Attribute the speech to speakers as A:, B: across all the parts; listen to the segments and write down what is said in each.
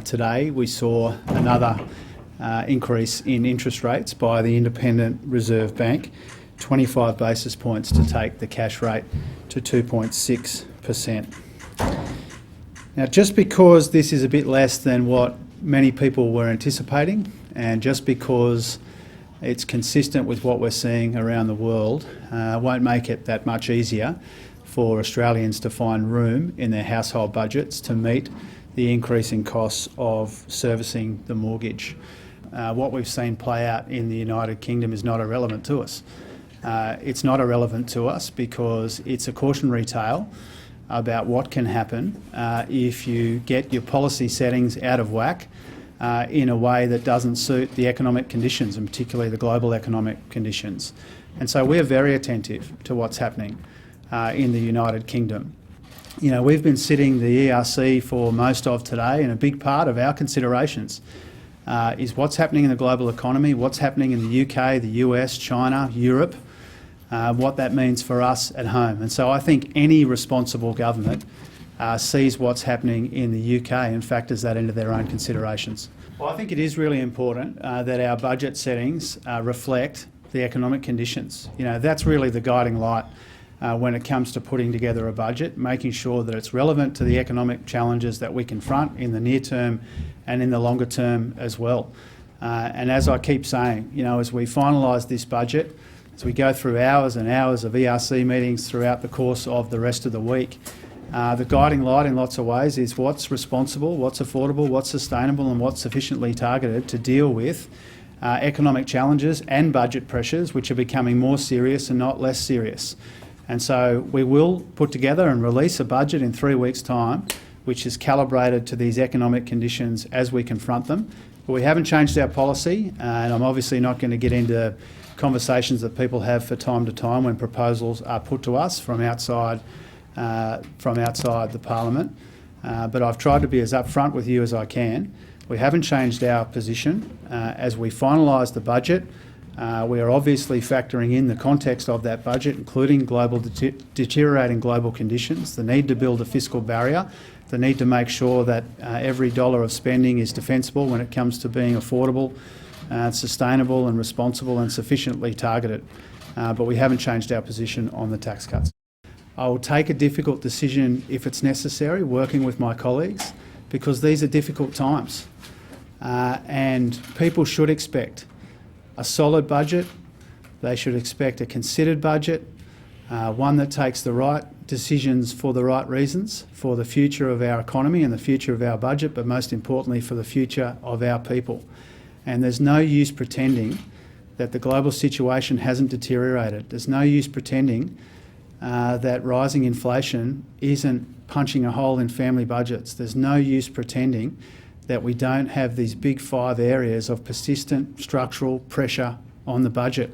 A: Today we saw another increase in interest rates by the Independent Reserve Bank, 25 basis points to take the cash rate to 2.6%. Now, just because this is a bit less than what many people were anticipating, and just because it's consistent with what we're seeing around the world, won't make it that much easier for Australians to find room in their household budgets to meet the increasing costs of servicing the mortgage. What we've seen play out in the United Kingdom is not irrelevant to us. It's not irrelevant to us because it's a cautionary tale about what can happen if you get your policy settings out of whack in a way that doesn't suit the economic conditions, and particularly the global economic conditions. And so we're very attentive to what's happening in the United Kingdom. You know, we've been sitting the ERC for most of today, and a big part of our considerations is what's happening in the global economy, what's happening in the UK, the US, China, Europe, what that means for us at home. And so I think any responsible government sees what's happening in the UK and factors that into their own considerations. Well, I think it is really important that our budget settings reflect the economic conditions. You know, that's really the guiding light when it comes to putting together a budget, making sure that it's relevant to the economic challenges that we confront in the near term and in the longer term as well. And as I keep saying, you know, as we finalise this budget, as we go through hours and hours of ERC meetings throughout the course of the rest of the week, the guiding light in lots of ways is what's responsible, what's affordable, what's sustainable and what's sufficiently targeted to deal with economic challenges and budget pressures which are becoming more serious and not less serious. And so we will put together and release a budget in 3 weeks' time which is calibrated to these economic conditions as we confront them. But we haven't changed our policy, and I'm obviously not going to get into conversations that people have from time to time when proposals are put to us from outside the Parliament. But I've tried to be as upfront with you as I can. We haven't changed our position. As we finalise the budget, we are obviously factoring in the context of that budget, including deteriorating global conditions, the need to build a fiscal barrier, the need to make sure that every dollar of spending is defensible when it comes to being affordable, sustainable and responsible and sufficiently targeted. But we haven't changed our position on the tax cuts. I will take a difficult decision if it's necessary, working with my colleagues, because these are difficult times. And people should expect a solid budget. They should expect a considered budget, one that takes the right decisions for the right reasons, for the future of our economy and the future of our budget, but most importantly for the future of our people. And there's no use pretending that the global situation hasn't deteriorated. There's no use pretending that rising inflation isn't punching a hole in family budgets. There's no use pretending that we don't have these big 5 areas of persistent structural pressure on the budget.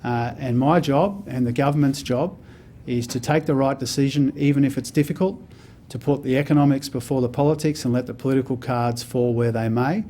A: And my job and the government's job is to take the right decision, even if it's difficult, to put the economics before the politics and let the political cards fall where they may,